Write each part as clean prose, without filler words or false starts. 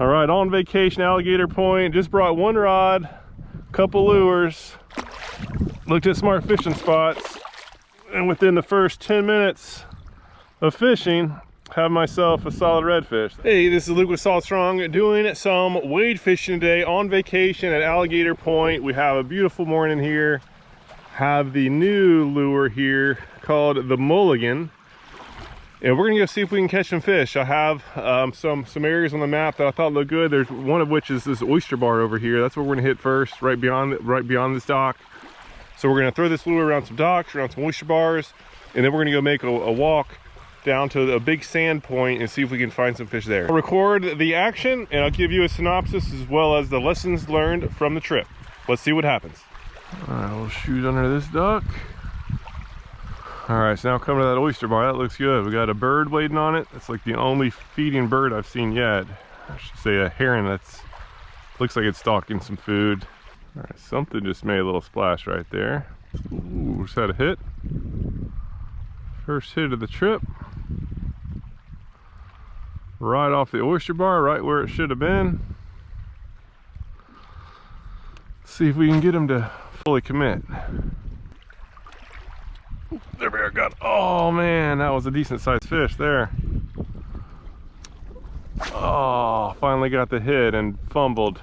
All right, on vacation, Alligator Point. Just brought one rod, couple lures, looked at smart fishing spots, and within the first 10 minutes of fishing, have myself a solid redfish. Hey, this is Luke with Salt Strong doing some wade fishing today on vacation at Alligator Point. We have a beautiful morning here. Have the new lure here called the Mulligan. And we're gonna go see if we can catch some fish. I have some areas on the map that I thought looked good. There's one of which is this oyster bar over here. That's what we're gonna hit first, right beyond this dock. So we're gonna throw this lure around some docks, around some oyster bars, and then we're gonna go make a walk down to a big sand point and see if we can find some fish there. I'll record the action and I'll give you a synopsis as well as the lessons learned from the trip. Let's see what happens. All right, we'll shoot under this dock. All right, so now coming to that oyster bar. That looks good. We got a bird wading on it. It's like the only feeding bird I've seen yet. I should say a heron that's looks like it's stalking some food. All right, something just made a little splash right there. Ooh, just had a hit. First hit of the trip. Right off the oyster bar, right where it should have been. Let's see if we can get him to fully commit. There we are, got, oh man, that was a decent sized fish there. Oh, finally got the hit and fumbled.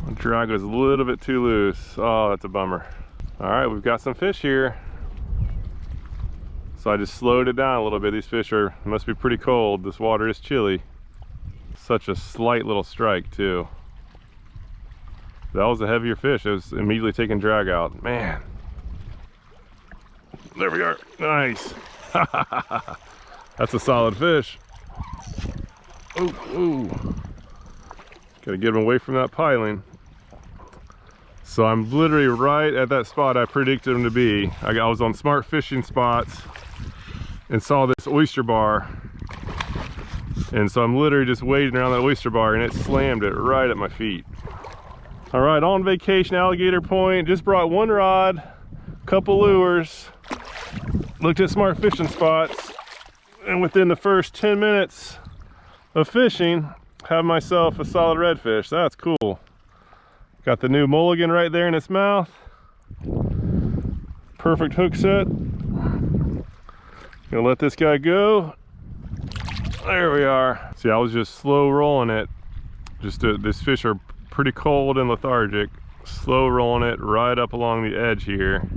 The drag was a little bit too loose. Oh, that's a bummer. All right, we've got some fish here. So I just slowed it down a little bit. These fish must be pretty cold. This water is chilly. Such a slight little strike too. That was a heavier fish. It was immediately taking drag out. Man. There we are. Nice. That's a solid fish. Ooh, ooh. Gotta get him away from that piling. So I'm literally right at that spot I predicted him to be. I was on smart fishing spots and saw this oyster bar. And so I'm literally just wading around that oyster bar and it slammed it right at my feet. All right, on vacation, Alligator Point. Just brought one rod, couple lures, looked at smart fishing spots, and within the first 10 minutes of fishing, have myself a solid redfish. That's cool. Got the new Mulligan right there in its mouth. Perfect hook set. Gonna let this guy go. There we are. See, I was just slow rolling it. These fish are pretty cold and lethargic. Slow rolling it right up along the edge here.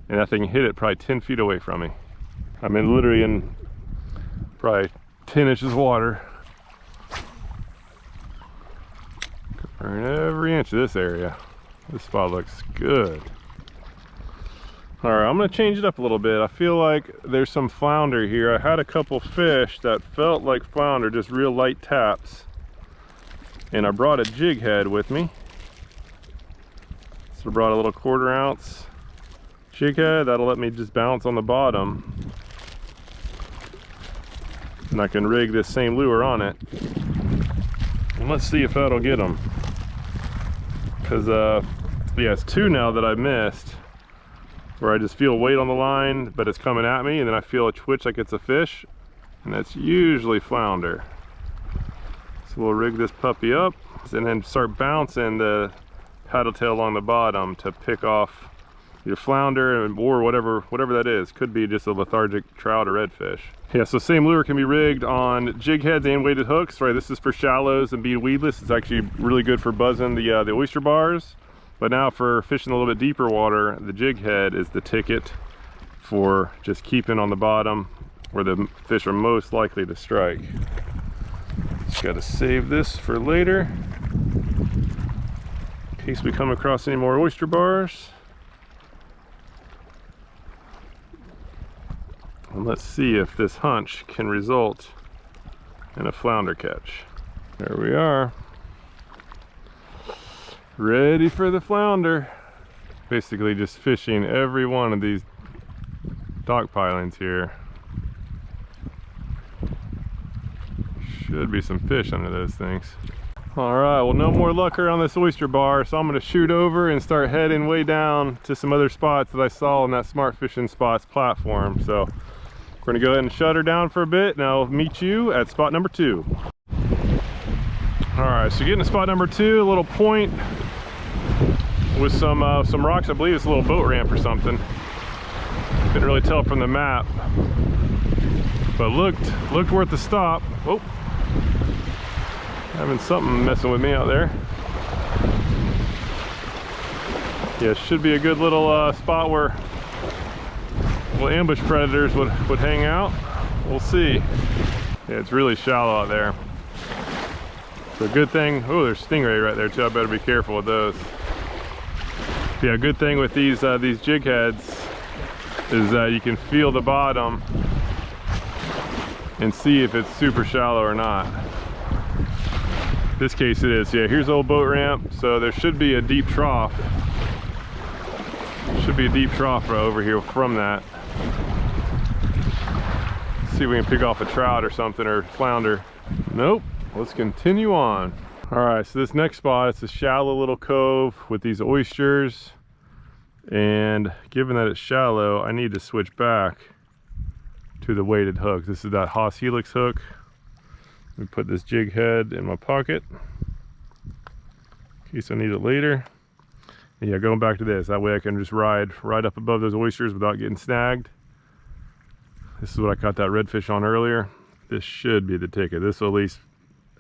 And that thing hit it probably 10 feet away from me. I'm literally in probably 10 inches of water. Covering every inch of this area. This spot looks good. All right, I'm gonna change it up a little bit. I feel like there's some flounder here. I had a couple fish that felt like flounder, just real light taps. And I brought a jig head with me. So I brought a little 1/4 ounce jig head. That'll let me just bounce on the bottom. And I can rig this same lure on it. And let's see if that'll get them. Because, yeah, it's 2 now that I missed. Where I just feel weight on the line, but it's coming at me, and then I feel a twitch like it's a fish. And that's usually flounder. So we'll rig this puppy up and then start bouncing the paddle tail along the bottom to pick off your flounder or whatever that is. Could be just a lethargic trout or redfish. Yeah, so same lure can be rigged on jig heads and weighted hooks. Right, this is for shallows and being weedless. It's actually really good for buzzing the oyster bars. But now for fishing a little bit deeper water, the jig head is the ticket for just keeping on the bottom where the fish are most likely to strike. Just got to save this for later in case we come across any more oyster bars. And let's see if this hunch can result in a flounder catch. There we are. Ready for the flounder. Basically just fishing every one of these dock pilings here. Should be some fish under those things. All right, well, no more luck around this oyster bar, so I'm gonna shoot over and start heading way down to some other spots that I saw on that Smart Fishing Spots platform. So we're gonna go ahead and shut her down for a bit, and I'll meet you at spot number 2. All right, so getting to spot number 2, a little point with some rocks. I believe it's a little boat ramp or something. Couldn't really tell from the map, but looked worth the stop. Oh, having something messing with me out there. Yeah, should be a good little spot where ambush predators would hang out. We'll see. Yeah, it's really shallow out there. So good thing. Oh, there's stingray right there too. I better be careful with those. Yeah, good thing with these jig heads is that you can feel the bottom and see if it's super shallow or not. In this case it is. Yeah, here's the old boat ramp, so there should be a deep trough. Should be a deep trough over here from that. Let's see if we can pick off a trout or something, or flounder. Nope. Let's continue on. All right, so this next spot, it's a shallow little cove with these oysters. And given that it's shallow, I need to switch back to the weighted hook. This is that Haas Helix hook. Let me put this jig head in my pocket in case I need it later. And yeah, going back to this, that way I can just ride right up above those oysters without getting snagged. This is what I caught that redfish on earlier. This should be the ticket. This will at least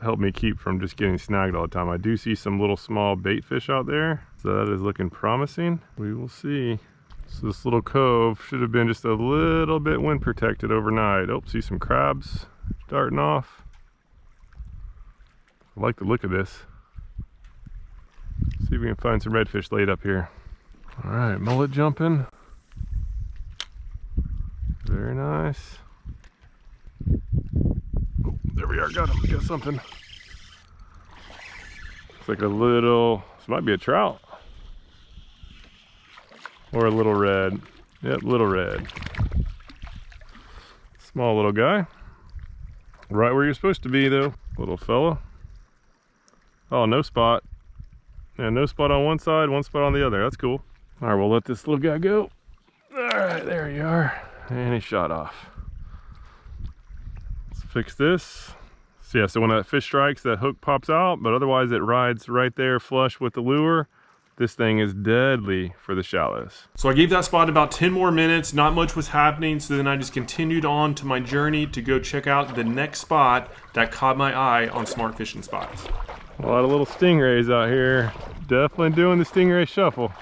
help me keep from just getting snagged all the time. I do see some little small bait fish out there, so that is looking promising. We will see. So this little cove should have been just a little bit wind protected overnight. Oh, see some crabs starting off. I like the look of this. See if we can find some redfish laid up here. All right, mullet jumping. Very nice. Oh, there we are, got him, got something. Looks like a little, this might be a trout. Or a little red. Yep, little red. Small little guy. Right where you're supposed to be though, little fella. Oh, no spot. Yeah, no spot on one side, one spot on the other. That's cool. All right, we'll let this little guy go. All right, there you are. And he shot off. Let's fix this. So yeah, so when that fish strikes, that hook pops out, but otherwise it rides right there flush with the lure. This thing is deadly for the shallows. So I gave that spot about 10 more minutes. Not much was happening, so then I just continued on to my journey to go check out the next spot that caught my eye on Smart Fishing Spots. A lot of little stingrays out here. Definitely doing the stingray shuffle.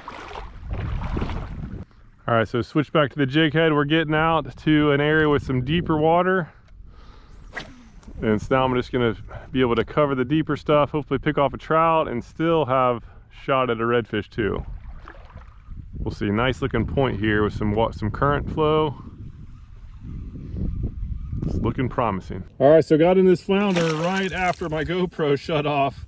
All right, so switch back to the jig head. We're getting out to an area with some deeper water. And so now I'm just gonna be able to cover the deeper stuff, hopefully pick off a trout and still have shot at a redfish too. We'll see. Nice looking point here with some current flow. It's looking promising. All right, so got in this flounder right after my GoPro shut off.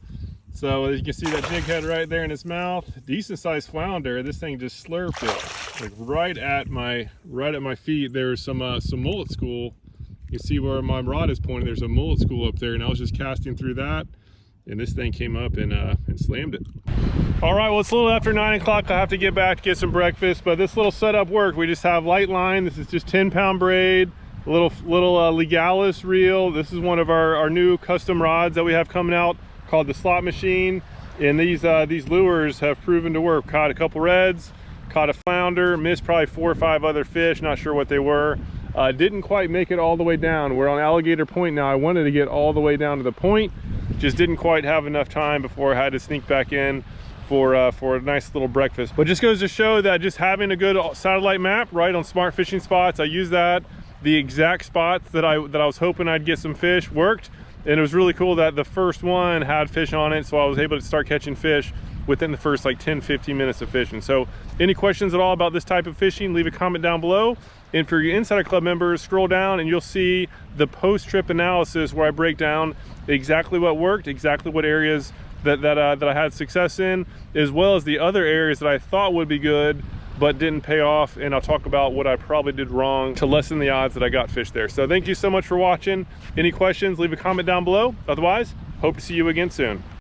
So as you can see that jig head right there in its mouth, decent sized flounder. This thing just slurped it, like right at my feet. There's some mullet school. You see where my rod is pointing. There's a mullet school up there, and I was just casting through that, and this thing came up and slammed it. All right, well, it's a little after 9 o'clock. I have to get back to get some breakfast, but this little setup worked. We just have light line. This is just 10-pound braid, a little Legalis reel. This is one of our new custom rods that we have coming out called the Slot Machine, and these lures have proven to work. Caught a couple reds, caught a flounder, missed probably 4 or 5 other fish, not sure what they were. Didn't quite make it all the way down. We're on Alligator Point now. I wanted to get all the way down to the point, just didn't quite have enough time before I had to sneak back in for a nice little breakfast. But just goes to show that just having a good satellite map right on Smart Fishing Spots, I used that. The exact spots that I was hoping I'd get some fish worked, and it was really cool that the first one had fish on it, so I was able to start catching fish within the first like 10-15 minutes of fishing. So any questions at all about this type of fishing, leave a comment down below. And for your Insider Club members, scroll down and you'll see the post-trip analysis where I break down exactly what worked, exactly what areas that I had success in, as well as the other areas that I thought would be good but didn't pay off, and I'll talk about what I probably did wrong to lessen the odds that I got fish there. So thank you so much for watching. Any questions, leave a comment down below. Otherwise, hope to see you again soon.